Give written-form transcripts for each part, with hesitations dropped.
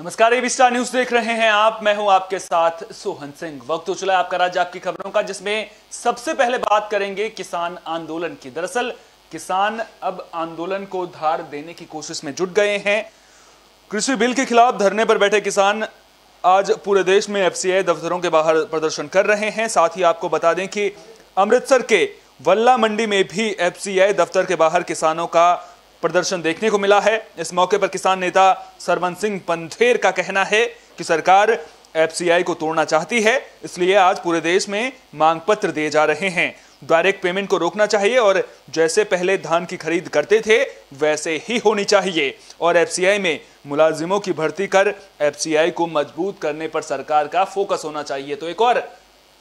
नमस्कार, AB star news देख रहे हैं आप। मैं हूं आपके साथ सोहन सिंह। वक्त हो चला है आपका राज्य आपकी खबरों का, जिसमें सबसे पहले बात करेंगे किसान आंदोलन की। दरअसल किसान अब आंदोलन को धार देने की कोशिश में जुट गए हैं। कृषि बिल के खिलाफ धरने पर बैठे किसान आज पूरे देश में एफसीआई दफ्तरों के बाहर प्रदर्शन कर रहे हैं। साथ ही आपको बता दें कि अमृतसर के वल्ला मंडी में भी एफसीआई दफ्तर के बाहर किसानों का प्रदर्शन देखने को मिला है। इस मौके पर किसान नेता सरवन सिंह पंधेर का कहना है कि सरकार एफसीआई को तोड़ना चाहती है, इसलिए आज पूरे देश में मांग पत्र दिए जा रहे हैं। डायरेक्ट पेमेंट को रोकना चाहिए और जैसे पहले धान की खरीद करते थे वैसे ही होनी चाहिए, और एफसीआई में मुलाजिमों की भर्ती कर एफसीआई को मजबूत करने पर सरकार का फोकस होना चाहिए। तो एक और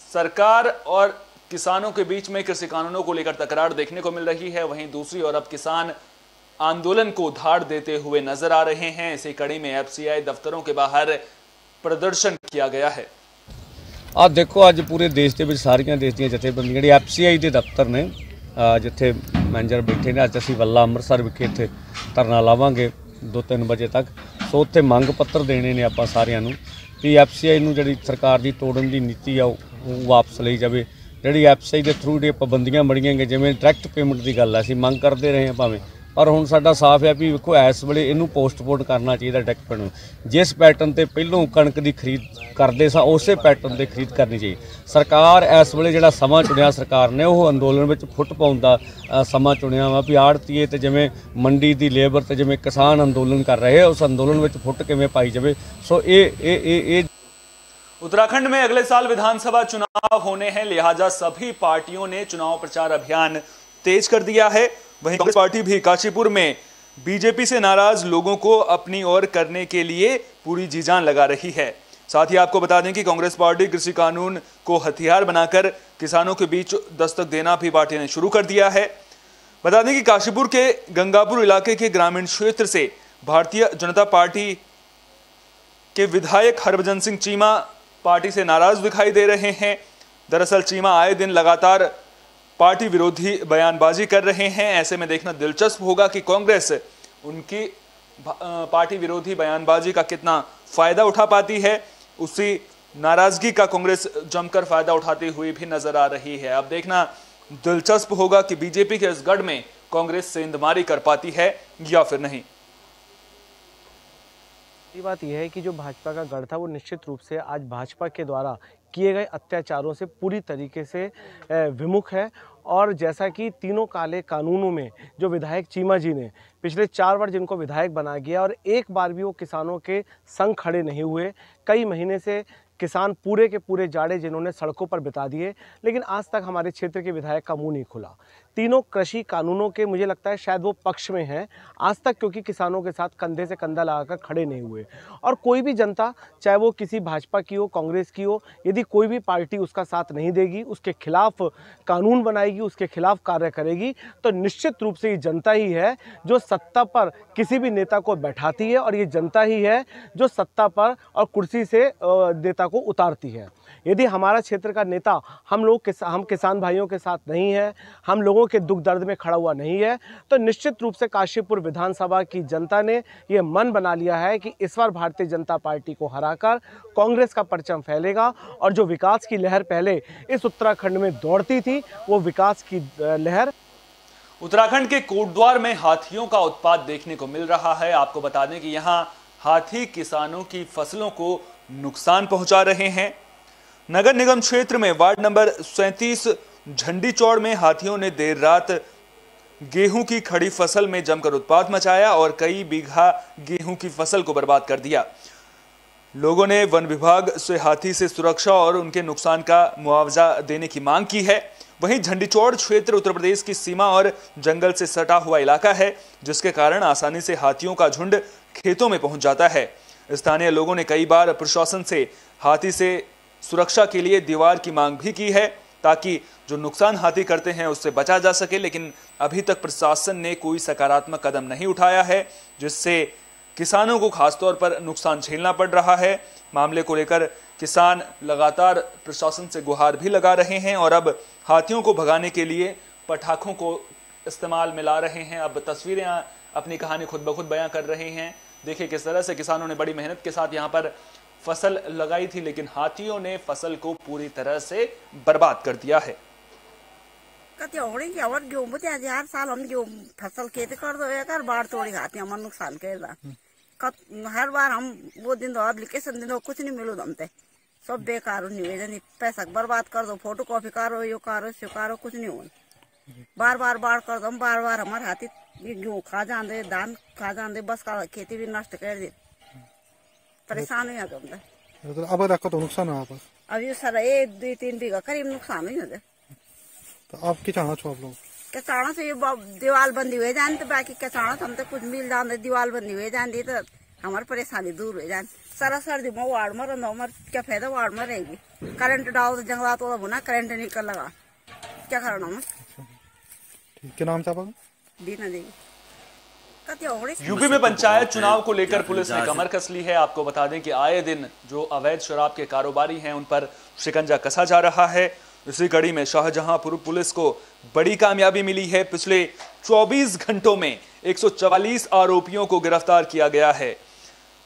सरकार और किसानों के बीच में कृषि कानूनों को लेकर तकरार देखने को मिल रही है, वहीं दूसरी ओर अब किसान आंदोलन को धार देते हुए नजर आ रहे हैं। इसी कड़ी में एफसीआई दफ्तरों के बाहर प्रदर्शन किया गया है। ਆ ਦੇਖੋ ਅੱਜ ਪੂਰੇ ਦੇਸ਼ ਦੇ ਵਿੱਚ ਸਾਰੀਆਂ ਦੇਸ਼ ਦੀਆਂ ਜਥੇਬੰਦੀਆਂ ਜਿਹੜੀ ਐਫਸੀਆਈ ਦੇ ਦਫ਼ਤਰ ਨੇ ਜਿੱਥੇ ਮੈਨੇਜਰ ਬੈਠੇ ਨੇ, ਅੱਜ ਅਸੀਂ ਵੱਲਾ ਅੰਮ੍ਰਿਤਸਰ ਵਿਖੇ ਇੱਥੇ ਧਰਨਾ ਲਾਵਾਂਗੇ 2-3 ਵਜੇ ਤੱਕ। ਸੋ ਉੱਥੇ ਮੰਗ ਪੱਤਰ ਦੇਣੇ ਨੇ ਆਪਾਂ ਸਾਰਿਆਂ ਨੂੰ ਕਿ ਐਫਸੀਆਈ ਨੂੰ ਜਿਹੜੀ ਸਰਕਾਰ ਦੀ ਤੋੜਨ ਦੀ ਨੀਤੀ ਆ ਉਹ ਵਾਪਸ ਲਈ ਜਾਵੇ। ਜਿਹੜੀ ਐਫਸੀਆਈ ਦੇ ਥਰੂ ਜਿਹੜੀਆਂ ਪਾਬੰਦੀਆਂ ਬਣੀਆਂ ਗਈਆਂ, ਜਿਵੇਂ ਡਾਇਰੈਕਟ ਪੇਮੈਂਟ ਦੀ ਗੱਲ ਆ, ਅਸੀਂ ਮੰਗ ਕਰਦੇ ਰਹੇ ਹਾਂ ਭਾਵੇਂ, पर हुण साडा साफ है भी वेखो इस वेले इनू पोस्टपोन करना चाहिए। डायरेक्ट पेमेंट जिस पैटर्न ते पहलों कणक की खरीद करते सा उस पैटर्न ते खरीद करनी चाहिए। सरकार इस वेले जिहड़ा समा चुनिया सरकार ने वो अंदोलन में फुट पाउण दा समा चुनिया वा भी आड़तीए ते जिवें मंडी की लेबर ते जिवें किसान अंदोलन कर रहे उस अंदोलन में फुट किवें पाई जाए। सो ये उत्तराखंड में अगले साल विधानसभा चुनाव होने हैं, लिहाजा सभी पार्टियों ने चुनाव प्रचार अभियान तेज कर दिया है। वहीं कांग्रेस पार्टी भी काशीपुर में बीजेपी से नाराज लोगों को अपनी ओर करने के लिए पूरी जी जान लगा रही है। साथ ही आपको बता दें कि कांग्रेस पार्टी कृषि कानून को हथियार बनाकर किसानों के बीच दस्तक देना भी पार्टी ने शुरू कर दिया है। बता दें कि काशीपुर के गंगापुर इलाके के ग्रामीण क्षेत्र से भारतीय जनता पार्टी के विधायक हरभजन सिंह चीमा पार्टी से नाराज दिखाई दे रहे हैं। दरअसल चीमा आए दिन लगातार पार्टी विरोधी बयानबाजी कर रहे हैं। ऐसे में देखना दिलचस्प होगा कि कांग्रेस उनकी पार्टी विरोधी बयानबाजी का कितना फायदा उठा पाती है। उसी नाराजगी का कांग्रेस जमकर फायदा उठाती हुई भी नजर आ रही है। अब देखना दिलचस्प होगा कि बीजेपी के इस गढ़ में कांग्रेस सेंधमारी कर पाती है या फिर नहीं। बात यह है कि जो भाजपा का गढ़ था वो निश्चित रूप से आज भाजपा के द्वारा किए गए अत्याचारों से पूरी तरीके से विमुख है। और जैसा कि तीनों काले कानूनों में जो विधायक चीमा जी ने पिछले 4 बार जिनको विधायक बना गया और एक बार भी वो किसानों के संग खड़े नहीं हुए, कई महीने से किसान पूरे के पूरे जाड़े जिन्होंने सड़कों पर बिता दिए, लेकिन आज तक हमारे क्षेत्र के विधायक का मुंह नहीं खुला। तीनों कृषि कानूनों के मुझे लगता है शायद वो पक्ष में हैं आज तक, क्योंकि किसानों के साथ कंधे से कंधा लगाकर खड़े नहीं हुए। और कोई भी जनता, चाहे वो किसी भाजपा की हो, कांग्रेस की हो, यदि कोई भी पार्टी उसका साथ नहीं देगी, उसके खिलाफ कानून बनाएगी, उसके खिलाफ कार्य करेगी, तो निश्चित रूप से ये जनता ही है जो सत्ता पर किसी भी नेता को बैठाती है, और ये जनता ही है जो सत्ता पर और कुर्सी से नेता को उतारती है। यदि हमारा क्षेत्र का नेता हम किसान भाइयों के साथ नहीं है, हम लोगों के दुख दर्द में खड़ा हुआ नहीं है, तो निश्चित रूप से काशीपुर विधानसभा की जनता ने यह मन बना लिया है कि इस बार भारतीय जनता पार्टी को हराकर कांग्रेस का परचम फैलेगा, और जो विकास की लहर पहले इस उत्तराखंड में दौड़ती थी वो विकास की लहर। उत्तराखंड के कोटद्वार में हाथियों का उत्पात देखने को मिल रहा है। आपको बता दें कि यहां हाथी किसानों की फसलों को नुकसान पहुंचा रहे हैं। नगर निगम क्षेत्र में वार्ड नंबर 37 झंडीचौड़ में हाथियों ने देर रात गेहूं की खड़ी फसल में जमकर उत्पात मचाया और कई बीघा गेहूं की फसल को बर्बाद कर दिया। लोगों ने वन विभाग से हाथी से सुरक्षा और उनके नुकसान का मुआवजा देने की मांग की है। वहीं झंडीचौड़ क्षेत्र उत्तर प्रदेश की सीमा और जंगल से सटा हुआ इलाका है, जिसके कारण आसानी से हाथियों का झुंड खेतों में पहुंच जाता है। स्थानीय लोगों ने कई बार प्रशासन से हाथी से सुरक्षा के लिए दीवार की मांग भी की है, ताकि जो नुकसान हाथी करते हैं उससे बचा जा सके, लेकिन अभी तक प्रशासन ने कोई सकारात्मक कदम नहीं उठाया है, जिससे किसानों को खासतौर पर नुकसान झेलना पड़ रहा है। मामले को लेकर किसान लगातार प्रशासन से गुहार भी लगा रहे हैं और अब हाथियों को भगाने के लिए पटाखों को इस्तेमाल में ला रहे हैं। अब तस्वीरें अपनी कहानी खुद ब खुद बयां कर रहे हैं। देखिए किस तरह से किसानों ने बड़ी मेहनत के साथ यहाँ पर फसल लगाई थी, लेकिन हाथियों ने फसल को पूरी तरह से बर्बाद कर दिया है। हर साल हम जो फसल खेती कर दो एक बार तोड़ी हाथी हमारा नुकसान कर हर बार हम वो दिन दो एप्लीकेशन दिन दो कुछ नहीं मिलो हमते सब बेकार निवेदन पैसा बर्बाद कर दो, फोटो कॉपी करो यो करो सो करो कुछ नहीं हो। बार बार बाढ़ कर दो बार बार हमारे हाथी गेहूँ खा जान दे, धान खा जान दे, बस का खेती भी नष्ट कर दे, परेशान हो जाते। अब रखो तो नुकसान है आपस अभी सारा 1-2-3 बीघा करीब नुकसान ही होते। तो आप क्या चाहना छो आप लोग? क्या चाहना से ये दीवार बंदी हुए जान तो बाकी क्या चाहना हम तो कुछ मिल जान दे, दीवार बंदी हुए जान दी तो हमारी परेशानी दूर हो जाए। सारा सर्दी में वार्ड में रहा हमारे क्या फायदा वार्ड में रहेगी, करंट डालो तो जंगलात वाला बुना करंट निकल लगा क्या करना हमें। क्या नाम था आपका? दीना देवी। यूपी में पंचायत चुनाव को लेकर पुलिस ने कमर कस ली है। आपको बता दें कि आए दिन जो अवैध शराब के कारोबारी हैं उन पर शिकंजा कसा जा रहा है। इसी कड़ी में शाहजहांपुर पुलिस को बड़ी कामयाबी मिली है। पिछले 24 घंटों में 144 आरोपियों को गिरफ्तार किया गया है।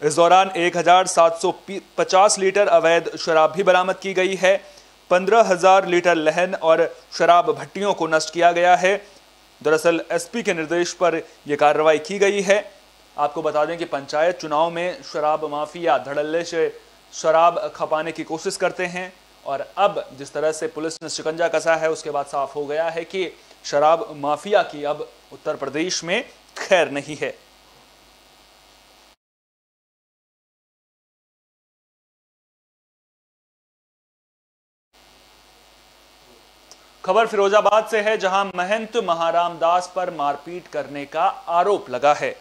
इस दौरान 1750 लीटर अवैध शराब भी बरामद की गई है। 15,000 लीटर लहन और शराब भट्टियों को नष्ट किया गया है। दरअसल एसपी के निर्देश पर यह कार्रवाई की गई है। आपको बता दें कि पंचायत चुनाव में शराब माफिया धड़ल्ले से शराब खपाने की कोशिश करते हैं और अब जिस तरह से पुलिस ने शिकंजा कसा है उसके बाद साफ हो गया है कि शराब माफिया की अब उत्तर प्रदेश में खैर नहीं है। खबर फिरोजाबाद से है, जहां महंत महाराम दास पर मारपीट करने का आरोप लगा है।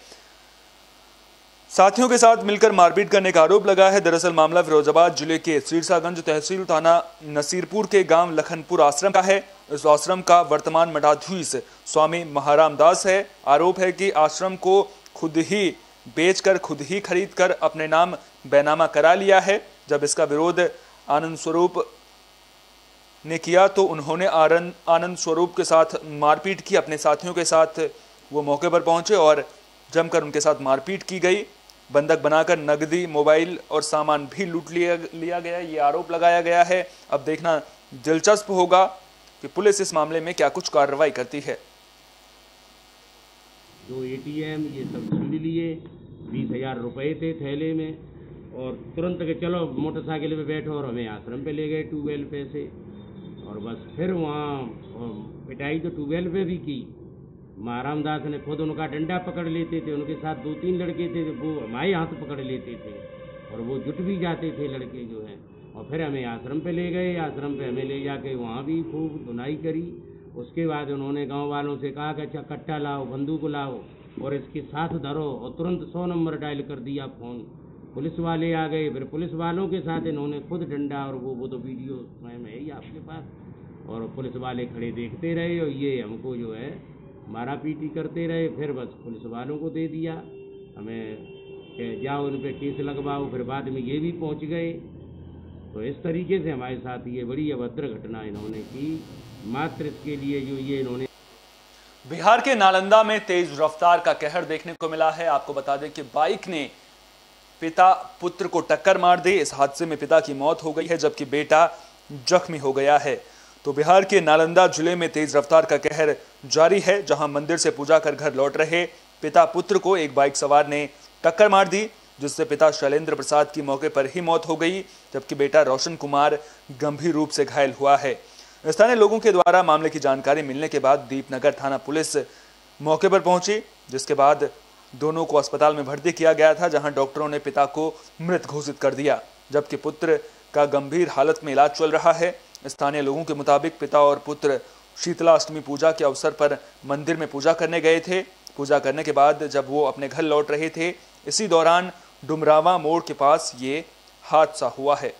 साथियों के साथ मिलकर मारपीट करने का आरोप लगा है। दरअसल मामला फिरोजाबाद जिले के सिरसागंज तहसील थाना नसीरपुर के गांव लखनपुर आश्रम का है। इस आश्रम का वर्तमान मठाधीश स्वामी महाराम दास है। आरोप है कि आश्रम को खुद ही बेचकर खुद ही खरीदकर अपने नाम बैनामा करा लिया है। जब इसका विरोध आनंद स्वरूप ने किया तो उन्होंने आनंद स्वरूप के साथ मारपीट की। अपने साथियों के साथ वो मौके पर पहुंचे और जमकर उनके साथ मारपीट की गई। बंधक बनाकर नकदी, मोबाइल और सामान भी लूट लिया गया, ये आरोप लगाया गया है। अब देखना दिलचस्प होगा कि पुलिस इस मामले में क्या कुछ कार्रवाई करती है। जो एटीएम ये सब छीन लिए, 20,000 रुपए थे थैले में और तुरंत के चलो मोटरसाइकिल पे बैठो और हमें आश्रम पे ले गए ट्यूबवेल पे से। और बस फिर वहाँ पिटाई तो ट्यूबवेल पे भी की। महाराम दास ने खुद उनका डंडा पकड़ लेते थे, उनके साथ 2-3 लड़के थे वो हमारे हाथ पकड़ लेते थे और वो जुट भी जाते थे लड़के जो हैं। और फिर हमें आश्रम पे ले गए। आश्रम पे हमें ले जाके वहाँ भी खूब धुनाई करी। उसके बाद उन्होंने गांव वालों से कहा कि अच्छा कट्टा लाओ, बंदूक लाओ और इसके साथ धरो और तुरंत 100 नंबर डायल कर दिया फ़ोन। पुलिस वाले आ गए। फिर पुलिस वालों के साथ इन्होंने खुद डंडा और वो तो वीडियो स्वयं है ही आपके पास। और पुलिस वाले खड़े देखते रहे और ये हमको जो है मारा पीटी करते रहे। फिर बस पुलिस वालों को दे दिया, हमें जाओ उन पर केस लगवाओ। फिर बाद में ये भी पहुंच गए। तो इस तरीके से हमारे साथ ये बड़ी अभद्र घटना इन्होंने की। मात्र इसके लिए जो ये इन्होंने बिहार के नालंदा में तेज रफ्तार का कहर देखने को मिला है। आपको बता दें कि बाइक ने पिता पुत्र को टक्कर मार दी। इस हादसे में पिता की मौत हो गई है जबकि बेटा जख्मी हो गया है। तो बिहार के नालंदा जिले में तेज रफ्तार का कहर जारी है, जहां मंदिर से पूजा कर घर लौट रहे पिता पुत्र को एक बाइक सवार ने टक्कर मार दी, जिससे पिता शैलेंद्र प्रसाद की मौके पर ही मौत हो गई जबकि बेटा रोशन कुमार गंभीर रूप से घायल हुआ है। स्थानीय लोगों के द्वारा मामले की जानकारी मिलने के बाद दीपनगर थाना पुलिस मौके पर पहुंची, जिसके बाद दोनों को अस्पताल में भर्ती किया गया था, जहां डॉक्टरों ने पिता को मृत घोषित कर दिया जबकि पुत्र का गंभीर हालत में इलाज चल रहा है। स्थानीय लोगों के मुताबिक पिता और पुत्र शीतला अष्टमी पूजा के अवसर पर मंदिर में पूजा करने गए थे। पूजा करने के बाद जब वो अपने घर लौट रहे थे, इसी दौरान डुमरावा मोड़ के पास ये हादसा हुआ है।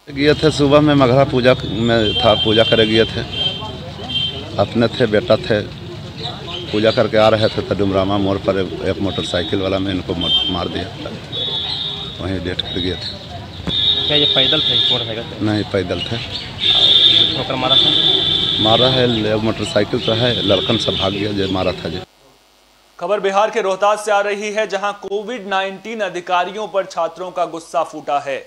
गए थे सुबह में मगरा पूजा में था, पूजा करे गए थे, अपने थे बेटा थे, पूजा करके आ रहे थे तो डुमरामा मोड़ पर एक मोटरसाइकिल वाला में इनको मार दिया, वहीं डेट कर गए थे। क्या ये पैदल थे मोटरसाइकिल? नहीं पैदल थे। ठोकर मारा था? मारा है मोटरसाइकिल तो है, लड़कन सब भाग गया जो मारा था जो। खबर बिहार के रोहतास से आ रही है, जहां कोविड-19 अधिकारियों पर छात्रों का गुस्सा फूटा है।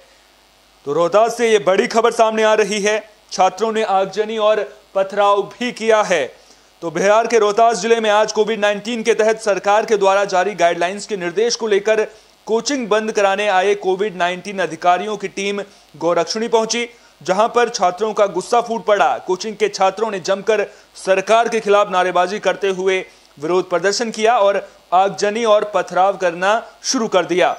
तो रोहतास से ये बड़ी खबर सामने आ रही है, छात्रों ने आगजनी और पथराव भी किया है। तो बिहार के रोहतास जिले में आज कोविड-19 के तहत सरकार के द्वारा जारी गाइडलाइंस के निर्देश को लेकर कोचिंग बंद कराने आए कोविड-19 अधिकारियों की टीम गौरक्षणी पहुंची, जहां पर छात्रों का गुस्सा फूट पड़ा। कोचिंग के छात्रों ने जमकर सरकार के खिलाफ नारेबाजी करते हुए विरोध प्रदर्शन किया और आगजनी और पथराव करना शुरू कर दिया।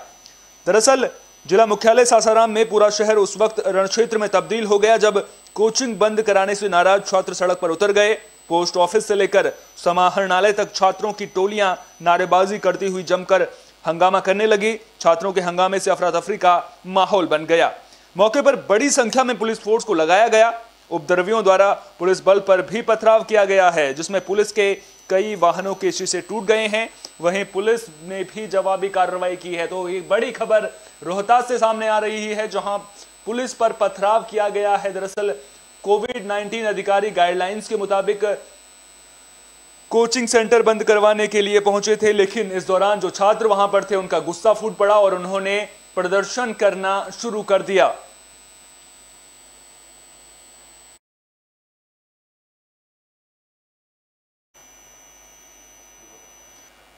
दरअसल जिला मुख्यालय सासाराम में पूरा शहर उस वक्त रणक्षेत्र में तब्दील हो गया जब कोचिंग बंद कराने से नाराज छात्र सड़क पर उतर गए। पोस्ट ऑफिस से लेकर समाहरणालय तक छात्रों की टोलियां नारेबाजी करती हुई जमकर हंगामा करने लगी। छात्रों के हंगामे से अफरा तफरी का माहौल बन गया। मौके पर बड़ी संख्या में पुलिस फोर्स को लगाया गया। उपद्रवियों द्वारा पुलिस बल पर भी पथराव किया गया है, जिसमें पुलिस के कई वाहनों के शीशे टूट गए हैं। वहीं पुलिस ने भी जवाबी कार्रवाई की है। तो एक बड़ी खबर रोहतास से सामने आ रही है, जहां पुलिस पर पथराव किया गया है। दरअसल कोविड-19 अधिकारी गाइडलाइंस के मुताबिक कोचिंग सेंटर बंद करवाने के लिए पहुंचे थे, लेकिन इस दौरान जो छात्र वहां पर थे उनका गुस्सा फूट पड़ा और उन्होंने प्रदर्शन करना शुरू कर दिया।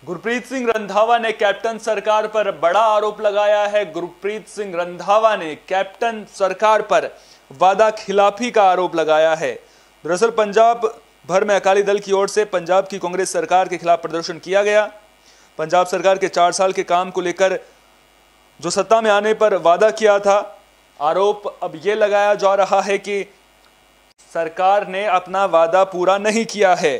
गुरप्रीत सिंह रंधावा ने कैप्टन सरकार पर बड़ा आरोप लगाया है। गुरप्रीत सिंह रंधावा ने कैप्टन सरकार पर वादा खिलाफी का आरोप लगाया है। दरअसल पंजाब भर में अकाली दल की ओर से पंजाब की कांग्रेस सरकार के खिलाफ प्रदर्शन किया गया। पंजाब सरकार के 4 साल के काम को लेकर जो सत्ता में आने पर वादा किया था, आरोप अब यह लगाया जा रहा है कि सरकार ने अपना वादा पूरा नहीं किया है।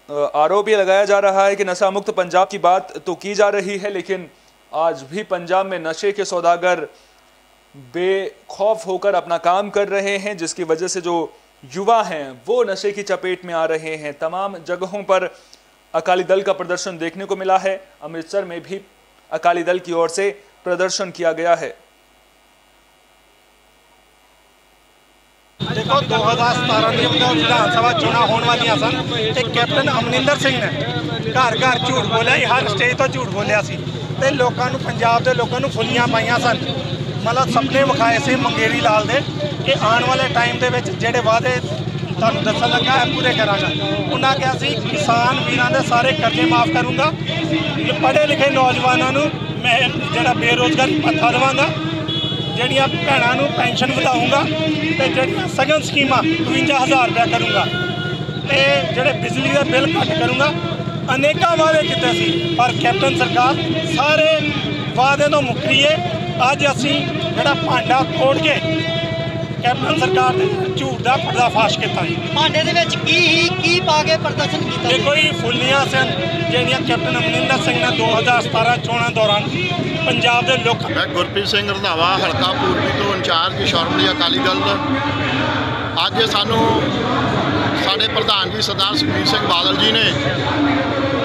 आरोप ये लगाया जा रहा है कि नशा मुक्त पंजाब की बात तो की जा रही है, लेकिन आज भी पंजाब में नशे के सौदागर बेखौफ होकर अपना काम कर रहे हैं, जिसकी वजह से जो युवा हैं वो नशे की चपेट में आ रहे हैं। तमाम जगहों पर अकाली दल का प्रदर्शन देखने को मिला है। अमृतसर में भी अकाली दल की ओर से प्रदर्शन किया गया है। देखो 2017 ਦੀਆਂ ਵਿਧਾਨ ਸਭਾ ਚੋਣਾਂ ਹੋਣ ਵਾਲੀਆਂ ਸਨ ਤੇ ਕੈਪਟਨ ਅਮਰਿੰਦਰ ਸਿੰਘ ਨੇ ਘਰ ਘਰ ਝੂਠ ਬੋਲਿਆ, ਹਰ ਸਟੇਜ ਤੋਂ ਝੂਠ ਬੋਲਿਆ ਸੀ ਤੇ ਲੋਕਾਂ ਨੂੰ, ਪੰਜਾਬ ਦੇ ਲੋਕਾਂ ਨੂੰ ਫੁੱਲੀਆਂ ਪਾਈਆਂ ਸਨ। ਮਤਲਬ ਸੁਪਨੇ ਵਿਖਾਏ ਸੀ ਮੰਗੇਰੀ ਲਾਲ ਦੇ ਕਿ ਆਉਣ ਵਾਲੇ ਟਾਈਮ ਦੇ ਵਿੱਚ ਜਿਹੜੇ ਵਾਅਦੇ ਤੁਹਾਨੂੰ ਦੱਸਣ ਲੱਗਾ ਹੈ ਪੂਰੇ ਕਰਾਂਗਾ। ਉਹਨਾਂ ਕਿਹਾ ਸੀ ਕਿਸਾਨ ਵੀਰਾਂ ਦੇ ਸਾਰੇ ਕਰਜ਼ੇ ਮਾਫ ਕਰੂੰਗਾ, ਪੜ੍ਹੇ ਲਿਖੇ ਨੌਜਵਾਨਾਂ ਨੂੰ ਮੈਂ ਜਿਹੜਾ ਬੇਰੁਜ਼ਗਾਰੀ ਭੱਤਾ ਦੇਵਾਂਗਾ, ਜਿਹੜੀਆਂ ਭੈਣਾਂ ਨੂੰ ਪੈਨਸ਼ਨ ਵਧਾਊਂਗਾ ਤੇ ਜਿਹੜੀਆਂ ਸਗਨ ਸਕੀਮਾਂ 52,000 ਰੁਪਇਆ ਕਰੂੰਗਾ ਤੇ ਜਿਹੜੇ ਬਿਜਲੀ ਦਾ ਬਿੱਲ ਘੱਟ ਕਰੂੰਗਾ। ਅਨੇਕਾਂ ਵਾਅਦੇ ਕੀਤੇ ਸੀ ਪਰ ਕੈਪਟਨ ਸਰਕਾਰ ਸਾਰੇ ਵਾਅਦੇ ਤੋਂ ਮੁੱਕਰੀ ਹੈ। ਅੱਜ ਅਸੀਂ ਜਿਹੜਾ ਭਾਂਡਾ ਤੋੜ ਕੇ ਕੈਪਟਨ ਸਰਕਾਰ ਦੇ ਝੂਠ ਦਾ ਪਰਦਾਫਾਸ਼ ਕੀਤਾ ਹੈ। ਭਾਂਡੇ ਦੇ ਵਿੱਚ ਕੀ ਪਾ ਕੇ ਪ੍ਰਦਰਸ਼ਨ ਕੀਤਾ? ਦੇਖੋ ਜੀ ਫੁੱਲੀਆਂ ਸਨ ਜਿਹੜੀਆਂ ਕੈਪਟਨ ਅਮਰਿੰਦਰ ਸਿੰਘ ਨੇ 2017 ਚੋਣਾਂ ਦੌਰਾਨ ਪੰਜਾਬ ਦੇ ਲੋਕ। ਮੈਂ ਗੁਰਪ੍ਰੀਤ ਸਿੰਘ ਰੰਧਾਵਾ ਹਲਕਾ ਪੂਰਬੀ ਤੋਂ ਇੰਚਾਰਜ ਸ਼੍ਰੋਮਣੀ ਅਕਾਲੀ ਦਲ ਦਾ। ਅੱਜ ਸਾਨੂੰ ਸਾਡੇ ਪ੍ਰਧਾਨ ਜੀ ਸਰਦਾਰ ਸੁਖਬੀਰ ਸਿੰਘ ਬਾਦਲ ਜੀ ਨੇ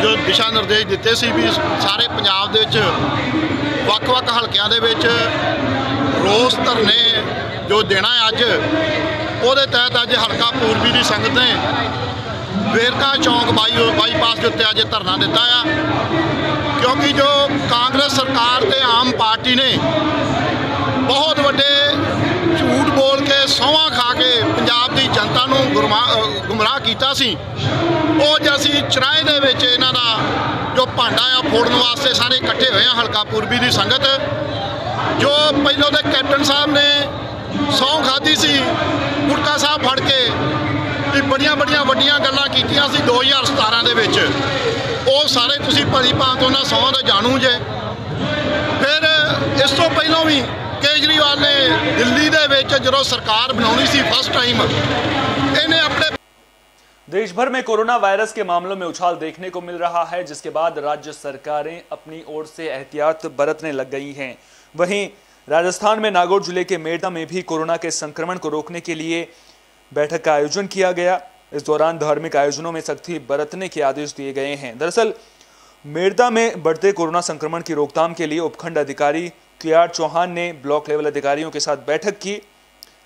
ਜੋ ਦਿਸ਼ਾ ਨਿਰਦੇਸ਼ ਦਿੱਤੇ ਸੀ ਵੀ ਸਾਰੇ ਪੰਜਾਬ ਦੇ ਵਿੱਚ ਵੱਖ-ਵੱਖ ਹਲਕਿਆਂ ਦੇ ਵਿੱਚ ਰੋਸ ਧਰਨੇ ਜੋ ਦੇਣਾ ਅੱਜ, ਉਹਦੇ ਤਹਿਤ ਅੱਜ ਹਲਕਾ ਪੂਰਬੀ ਦੀ ਸੰਗਤ ਨੇ ਵੇਰਕਾ ਚੌਂਕ ਬਾਈਪਾਸ ਦੇ ਉੱਤੇ ਅੱਜ ਧਰਨਾ ਦਿੱਤਾ ਆ, ਕਿਉਂਕਿ ਜੋ ਕਾਂਗਰਸ ਸਰਕਾਰ ਤੇ ਆਮ ਪਾਰਟੀ ਨੇ ਬਹੁਤ ਵੱਡੇ ਝੂਠ ਬੋਲ ਕੇ ਸਹੁੰਆਂ ਖਾ ਕੇ ਪੰਜਾਬ ਦੀ ਜਨਤਾ ਨੂੰ ਗੁੰਮਰਾਹ ਕੀਤਾ ਸੀ, ਉਹ ਅੱਜ ਅਸੀਂ ਚਰਾਏ ਦੇ ਵਿੱਚ ਇਹਨਾਂ ਦਾ ਜੋ ਭਾਂਡਾ ਆ ਫੋੜਨ ਵਾਸਤੇ ਸਾਰੇ ਇਕੱਠੇ ਹੋਏ ਆ। ਹਲਕਾ ਪੂਰਬੀ ਦੀ ਸੰਗਤ ਜੋ ਪਹਿਲਾਂ ਦੇ ਕੈਪਟਨ ਸਾਹਿਬ ਨੇ ਸਹੁੰ ਖਾਧੀ ਸੀ ਗੁਟਕਾ ਸਾਹਿਬ ਫੜ ਕੇ ਵੀ ਬੜੀਆਂ ਵੱਡੀਆਂ ਗੱਲਾਂ ਕੀਤੀਆਂ ਸੀ 2017 ਦੇ ਵਿੱਚ, ਉਹ ਸਾਰੇ ਤੁਸੀਂ ਭਲੀ ਭਾਂਤ ਉਹਨਾਂ ਸਹੁੰ ਦੇ ਜਾਣੂ ਜੇ। ਫਿਰ ਇਸ ਤੋਂ ਪਹਿਲਾਂ ਵੀ केजरीवाल ने दिल्ली दे विच जो सरकार बनानी सी फर्स्ट टाइम इन्हें अपने। देश भर में कोरोना वायरस के मामलों में उछाल देखने को मिल रहा है, जिसके बाद राज्य सरकारें अपनी ओर से एहतियात बरतने लग गई हैं। वहीं राजस्थान में नागौर जिले के मेरठा में भी कोरोना के संक्रमण को रोकने के लिए बैठक का आयोजन किया गया। इस दौरान धार्मिक आयोजनों में सख्ती बरतने के आदेश दिए गए हैं। दरअसल मेरठा में बढ़ते कोरोना संक्रमण की रोकथाम के लिए उपखंड अधिकारी के.आर. चौहान ने ब्लॉक लेवल अधिकारियों के साथ बैठक की।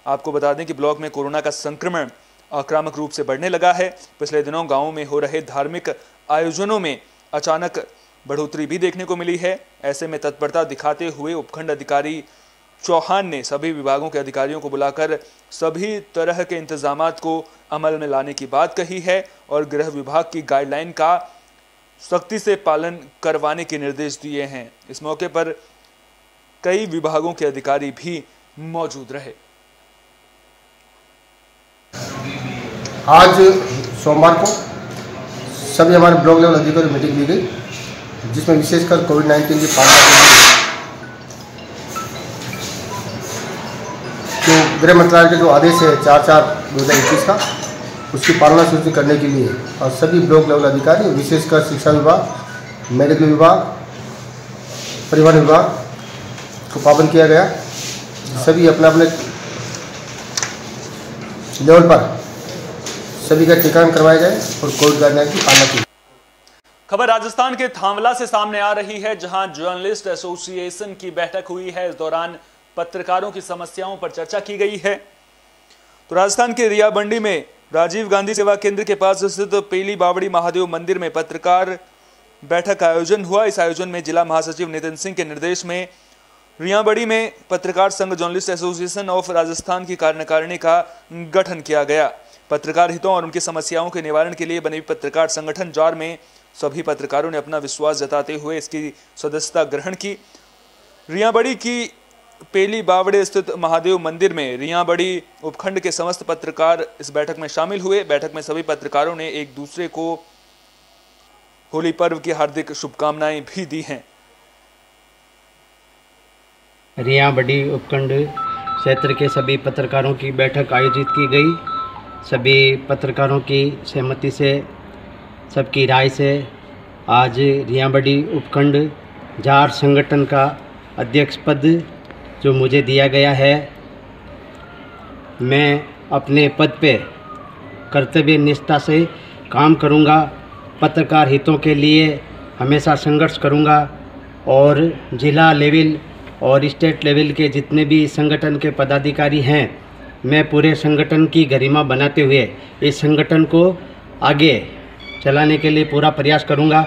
आपको बता दें कि ब्लॉक में कोरोना का संक्रमण आक्रामक रूप से बढ़ने लगा है। पिछले दिनों गांवों में हो रहे धार्मिक आयोजनों में अचानक बढ़ोतरी भी देखने को मिली है। ऐसे में तत्परता दिखाते हुए उपखंड अधिकारी चौहान ने सभी विभागों के अधिकारियों को बुलाकर सभी तरह के इंतजामात को अमल में लाने की बात कही है और गृह विभाग की गाइडलाइन का सख्ती से पालन करवाने के निर्देश दिए हैं। इस मौके पर कई विभागों के अधिकारी भी मौजूद रहे। आज सोमवार को सभी हमारे ब्लॉक लेवल अधिकारी मीटिंग ली गई, जिसमें विशेषकर कोविड-19 की पालना के लिए जो गृह मंत्रालय के जो आदेश है 4/4/2021 का, उसकी पालना सुनिश्चित करने के लिए और सभी ब्लॉक लेवल अधिकारी विशेषकर शिक्षा विभाग, मेडिकल विभाग, परिवहन विभाग को पाबंद किया गया। सभी अपने अपने लेवल पर सभी का टीकाकरण करवाए गए और कोविड गाइडलाइन की पालना की। खबर राजस्थान के थांवला से सामने आ रही है, जहां जर्नलिस्ट एसोसिएशन की बैठक हुई है। इस दौरान पत्रकारों की समस्याओं पर चर्चा की गई है। तो राजस्थान के रियाबंडी में राजीव गांधी सेवा केंद्र के पास स्थित पेली बावड़ी महादेव मंदिर में पत्रकार बैठक का आयोजन हुआ। इस आयोजन में जिला महासचिव नितिन सिंह के निर्देश में रियाबंडी में पत्रकार संघ जर्नलिस्ट एसोसिएशन ऑफ राजस्थान की कार्यकारिणी का गठन किया गया। पत्रकार हितों और उनकी समस्याओं के निवारण के लिए बने पत्रकार संगठन जार में सभी पत्रकारों ने अपना विश्वास जताते हुए इसकी सदस्यता ग्रहण की। रियाबंडी की पेली बावड़े स्थित महादेव मंदिर में रियाबंडी उपखंड के समस्त पत्रकार इस बैठक में शामिल हुए। बैठक में सभी पत्रकारों ने एक दूसरे को होली पर्व की हार्दिक शुभकामनाएं भी दी हैं। रियाबंडी उपखंड क्षेत्र के सभी पत्रकारों की बैठक आयोजित की गई। सभी पत्रकारों की सहमति से, सबकी राय से आज रियाबंडी उपखंड जार संगठन का अध्यक्ष पद जो मुझे दिया गया है, मैं अपने पद पे कर्तव्य निष्ठा से काम करूंगा, पत्रकार हितों के लिए हमेशा संघर्ष करूंगा और जिला लेवल और स्टेट लेवल के जितने भी संगठन के पदाधिकारी हैं, मैं पूरे संगठन की गरिमा बनाते हुए इस संगठन को आगे चलाने के लिए पूरा प्रयास करूंगा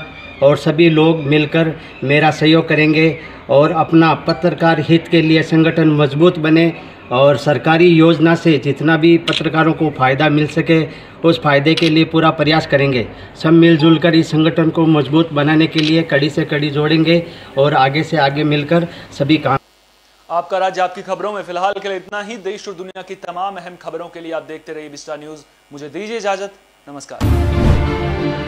और सभी लोग मिलकर मेरा सहयोग करेंगे और अपना पत्रकार हित के लिए संगठन मजबूत बने और सरकारी योजना से जितना भी पत्रकारों को फ़ायदा मिल सके उस फ़ायदे के लिए पूरा प्रयास करेंगे। सब मिलजुल कर इस संगठन को मजबूत बनाने के लिए कड़ी से कड़ी जोड़ेंगे और आगे से आगे मिलकर सभी काम। आपका राज्य आपकी खबरों में फिलहाल के लिए इतना ही। देश और दुनिया की तमाम अहम खबरों के लिए आप देखते रहिए विस्टा न्यूज़। मुझे दीजिए इजाजत। नमस्कार।